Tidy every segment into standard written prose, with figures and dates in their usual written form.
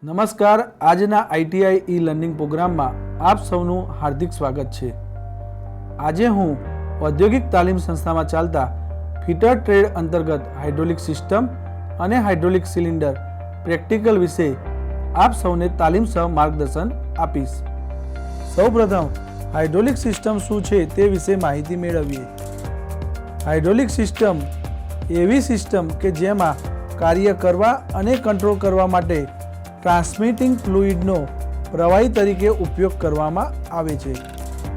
નમસ્કાર, આજના ITI e learning પ્રોગ્રામમાં આપ સૌનું હાર્દિક સ્વાગત છે। આજે હું ઔદ્યોગિક તાલીમ સંસ્થામાં ચાલતા ફિટર ટ્રેડ અંતર્ગત હાઇડ્રોલિક સિસ્ટમ અને હાઇડ્રોલિક સિલિન્ડર પ્રેક્ટિકલ વિશે આપ સૌને તાલીમ સહ માર્ગદર્શન આપીશ। સૌપ્રથમ હાઇડ્રોલિક સિસ્ટમ શું છે તે વિશે માહિતી મેળવીએ। હાઇડ્રોલિક સિસ્ટમ એવી સિસ્ટમ કે જેમાં કાર્ય કરવા અને કંટ્રોલ કરવા માટે ટ્રાન્સમિટિંગ ફ્લુઇડનો પ્રવાહી તરીકે ઉપયોગ કરવામાં આવે છે।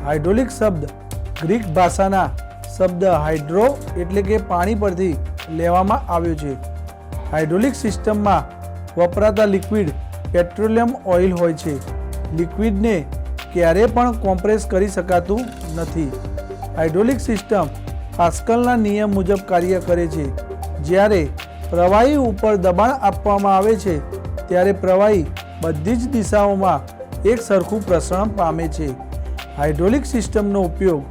હાઇડ્રોલિક શબ્દ ગ્રીક ભાષાના શબ્દ હાઇડ્રો એટલે કે પાણી પરથી લેવામાં આવ્યો છે। હાઇડ્રોલિક સિસ્ટમમાં વપરાતા લિક્વિડ પેટ્રોલિયમ ઓઇલ હોય છે। લિક્વિડને ક્યારે પણ કોમ્પ્રેસ કરી શકાતું નથી। હાઇડ્રોલિક સિસ્ટમ પાસ્કલના નિયમ મુજબ કાર્ય કરે છે। જ્યારે પ્રવાહી ઉપર દબાણ આપવામાં આવે છે ત્યારે પ્રવાહી બધી જ દિશાઓમાં એક સરખું પ્રસરણ પામે છે। હાઇડ્રોલિક સિસ્ટમનો ઉપયોગ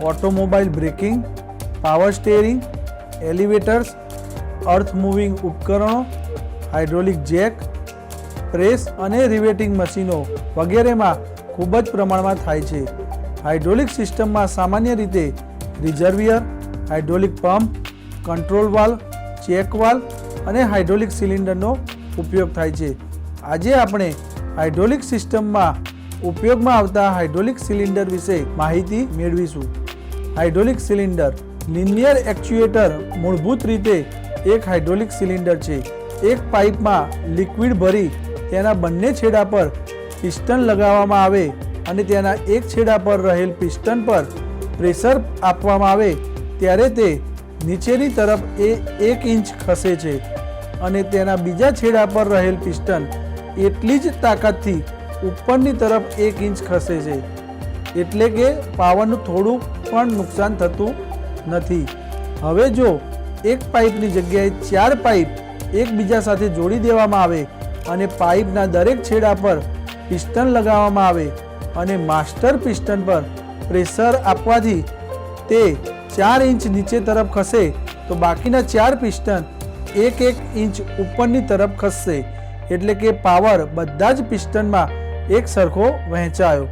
automobile braking, power steering, elevators, earth moving ઉપકરણો, હાઇડ્રોલિક જેક, પ્રેસ અને રિવેટિંગ મશીનો વગેરેમાં ખૂબ જ પ્રમાણમાં થાય છે। હાઇડ્રોલિક સિસ્ટમમાં સામાન્ય રીતે reservoir, hydraulic pump, control valve, check valve અને હાઇડ્રોલિક સિલિન્ડરનો ઉપયોગ થાય છે। આજે આપણે હાઇડ્રોલિક સિસ્ટમમાં ઉપયોગમાં આવતા હાઇડ્રોલિક સિલિન્ડર વિશે માહિતી મેળવીશું। હાઇડ્રોલિક સિલિન્ડર લિનિયર એક્ચ્યુએટર મૂળભૂત રીતે એક હાઇડ્રોલિક સિલિન્ડર છે। એક પાઇપમાં લિક્વિડ ભરી તેના બંને છેડા પર પિસ્ટન લગાવવામાં આવે અને તેના એક છેડા પર રહેલ પિસ્ટન પર પ્રેશર આપવામાં આવે ત્યારે તે નીચેની તરફ 1 ઇંચ ખસે છે અને તેના બીજા છેડા પર રહેલ પિસ્ટન એટલી જ તાકાતથી ઉપરની તરફ 1 ઇંચ ખસે છે, એટલે કે પાવરનું થોડું પણ નુકસાન થતું નથી। હવે જો એક પાઇપની જગ્યાએ 4 પાઇપ એકબીજા સાથે જોડી દેવામાં આવે અને પાઇપના દરેક છેડા પર પિસ્ટન લગાવવામાં આવે અને માસ્ટર પિસ્ટન પર પ્રેશર આપવાથી તે 4 ઇંચ નીચે તરફ ખસે તો બાકીના 4 પિસ્ટન 1 ઇંચ ઉપરની તરફ ખસશે, એટલે કે પાવર બધા જ પિસ્ટનમાં એક સરખો વહેંચાયો।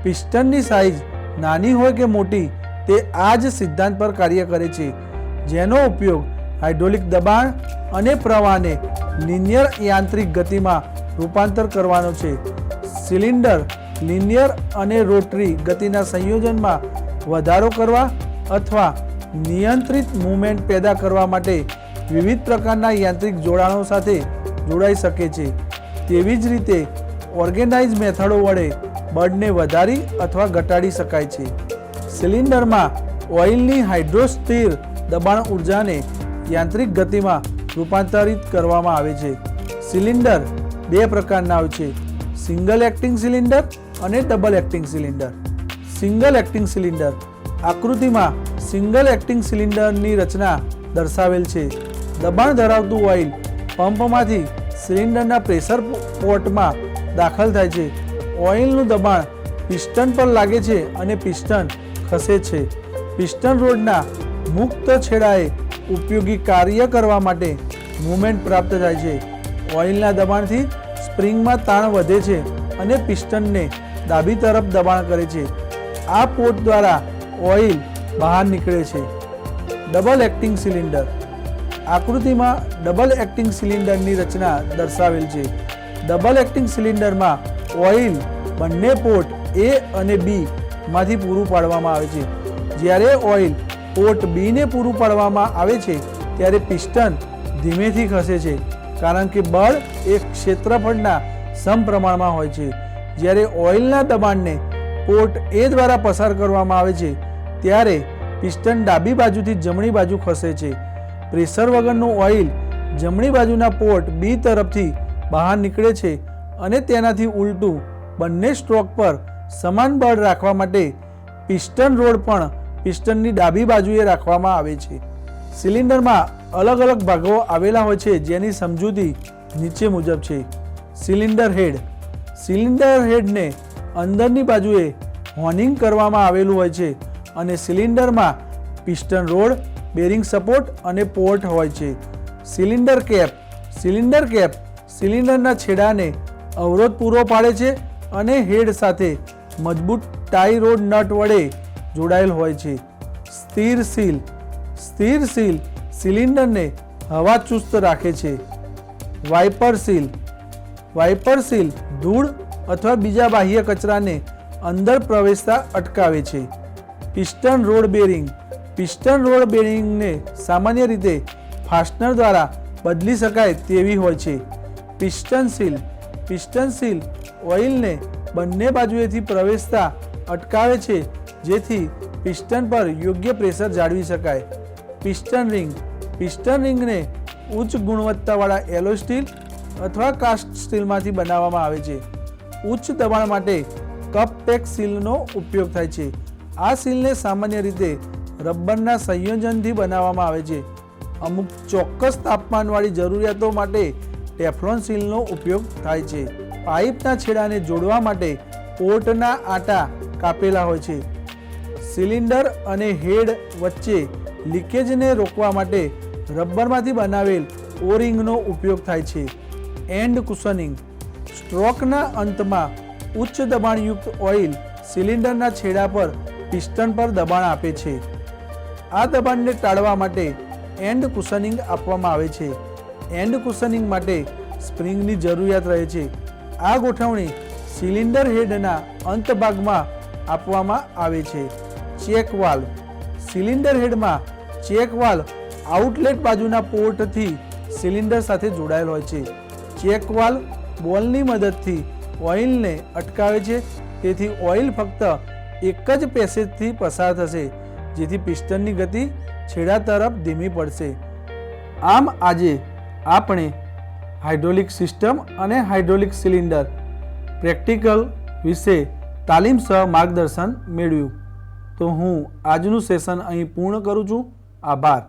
પિસ્ટનની સાઇઝ નાની હોય કે મોટી તે આ જ સિદ્ધાંત પર કાર્ય કરે છે, જેનો ઉપયોગ હાઇડ્રોલિક દબાણ અને પ્રવાહને લિનિયર યાંત્રિક ગતિમાં રૂપાંતર કરવાનો છે। સિલિન્ડર લિનિયર અને રોટરી ગતિના સંયોજનમાં વધારો કરવા અથવા નિયંત્રિત મૂવમેન્ટ પેદા કરવા માટે વિવિધ પ્રકારના યાંત્રિક જોડાણો સાથે જોડાઈ શકે છે। તેવી જ રીતે ઓર્ગેનાઇઝ મેથડો વડે બળને વધારી અથવા ઘટાડી શકાય છે। સિલિન્ડરમાં ઓઇલની હાઇડ્રોસ્ટિર દબાણ ઉર્જાને યાંત્રિક ગતિમાં રૂપાંતરિત કરવામાં આવે છે। સિલિન્ડર 2 પ્રકારના હોય છે, સિંગલ એક્ટિંગ સિલિન્ડર અને double acting cylinder. Single acting cylinder આકૃતિમાં સિંગલ એક્ટિંગ સિલિન્ડરની રચના દર્શાવેલ છે। દબાણ ધરાવતું ઓઇલ પંપમાંથી સિલિન્ડરના પ્રેશર પોર્ટમાં દાખલ થાય છે। ઓઇલનું દબાણ પિસ્ટન પર લાગે છે અને પિસ્ટન ખસે છે। પિસ્ટન રોડના મુક્ત છેડાએ ઉપયોગી કાર્ય કરવા માટે મૂવમેન્ટ પ્રાપ્ત થાય છે। ઓઇલના દબાણથી સ્પ્રિંગમાં તાણ વધે છે અને પિસ્ટનને ડાબી તરફ દબાણ કરે છે। આ પોર્ટ દ્વારા ઓઇલ બહાર નીકળે છે। ડબલ એક્ટિંગ સિલિન્ડર આકૃતિમાં ડબલ એક્ટિંગ સિલિન્ડરની રચના દર્શાવેલ છે। ડબલ એક્ટિંગ સિલિન્ડરમાં ઓઇલ બંને પોર્ટ A અને B માંથી પૂરું પાડવામાં આવે છે। જ્યારે ઓઇલ પોર્ટ B ને પૂરું પાડવામાં આવે છે ત્યારે પિસ્ટન ધીમેથી ખસે છે, કારણ કે બળ એક ક્ષેત્રફળના સમપ્રમાણમાં હોય છે। જ્યારે ઓઇલના દબાણને પોર્ટ A દ્વારા પસાર કરવામાં આવે છે ત્યારે પિસ્ટન ડાબી બાજુથી જમણી બાજુ ખસે છે। પ્રેશર વગરનું ઓઇલ જમણી બાજુના પોર્ટ B તરફથી બહાર નીકળે છે અને તેનાથી ઉલટું બંને સ્ટ્રોક પર સમાન બળ રાખવા માટે પિસ્ટન રોડ પણ પિસ્ટનની ડાબી બાજુએ રાખવામાં આવે છે। સિલિન્ડરમાં અલગ અલગ ભાગો આવેલા હોય છે, જેની સમજૂતી નીચે મુજબ છે। સિલિન્ડર હેડ, સિલિન્ડર હેડને અંદરની બાજુએ હોનિંગ કરવામાં આવેલું હોય છે અને સિલિન્ડરમાં પિસ્ટન રોડ, બેરિંગ સપોર્ટ અને પોર્ટ હોય છે। સિલિન્ડર કેપ, સિલિન્ડર કેપ સિલિન્ડરના છેડાને અવરોધ પૂરો પાડે છે અને હેડ સાથે મજબૂત ટાઈ રોડ નટ વડે જોડાયેલ હોય છે. સ્થિર સીલ સિલિન્ડરને હવા ચુસ્ત રાખે છે. વાઇપર સીલ ધૂળ અથવા બીજા બાહ્ય કચરાને અંદર પ્રવેશતા અટકાવે છે. પિસ્ટન રોડ બેરિંગને સામાન્ય રીતે ફાસ્ટનર દ્વારા બદલી શકાય તેવી હોય છે. પિસ્ટન સીલ ઓઇલને બંને બાજુએથી પ્રવેશતા અટકાવે છે, જેથી પિસ્ટન પર યોગ્ય પ્રેશર જાળવી શકાય. પિસ્ટન રિંગને ઉચ્ચ ગુણવત્તાવાળા એલોય સ્ટીલ અથવા કાસ્ટ સ્ટીલમાંથી બનાવવામાં આવે છે. ઉચ્ચ દબાણ માટે કપ પેક સીલનો ઉપયોગ થાય છે. આ સીલને સામાન્ય રીતે રબરના સંયોજનથી બનાવવામાં આવે છે. અમુક ચોક્કસ તાપમાનવાળી જરૂરિયાતો માટે ટેફલોન સીલનો ઉપયોગ થાય છે. પાઇપના છેડાને જોડવા માટે પોર્ટના આટા કાપેલા હોય છે. સિલિન્ડર અને હેડ વચ્ચે લીકેજને રોકવા માટે રબરમાંથી બનાવેલ ઓરિંગનો ઉપયોગ થાય છે. એન્ડ કુશનિંગ સ્ટ્રોકના અંતમાં ઉચ્ચ દબાણયુક્ત ઓઇલ સિલિન્ડરના છેડા પર પિસ્ટન પર દબાણ આપે છે. આ દબાણને ટાળવા માટે એન્ડ કુશનિંગ આપવામાં આવે છે. એન્ડ કુશનિંગ માટે સ્પ્રિંગની જરૂરિયાત રહે છે. આ ગોઠવણી સિલિન્ડર હેડના અંત ભાગમાં આપવામાં આવે છે. ચેક વાલ્વ સિલિન્ડર હેડમાં ચેક વાલ્વ આઉટલેટ બાજુના પોર્ટથી સિલિન્ડર સાથે જોડાયેલ હોય છે. ચેક વાલ્વ બોલની મદદથી ઓઇલને અટકાવે છે, તેથી ઓઇલ ફક્ત એક જ પેસેજથી પસાર થશે, જેથી પિસ્ટનની ગતિ છેડા તરફ ધીમી પડશે. આમ આજે આપણે હાઇડ્રોલિક સિસ્ટમ અને હાઇડ્રોલિક સિલિન્ડર પ્રેક્ટિકલ વિશે તાલીમસહ માર્ગદર્શન મેળવ્યું. તો હું આજનું સેશન અહીં પૂર્ણ કરું છું. આભાર.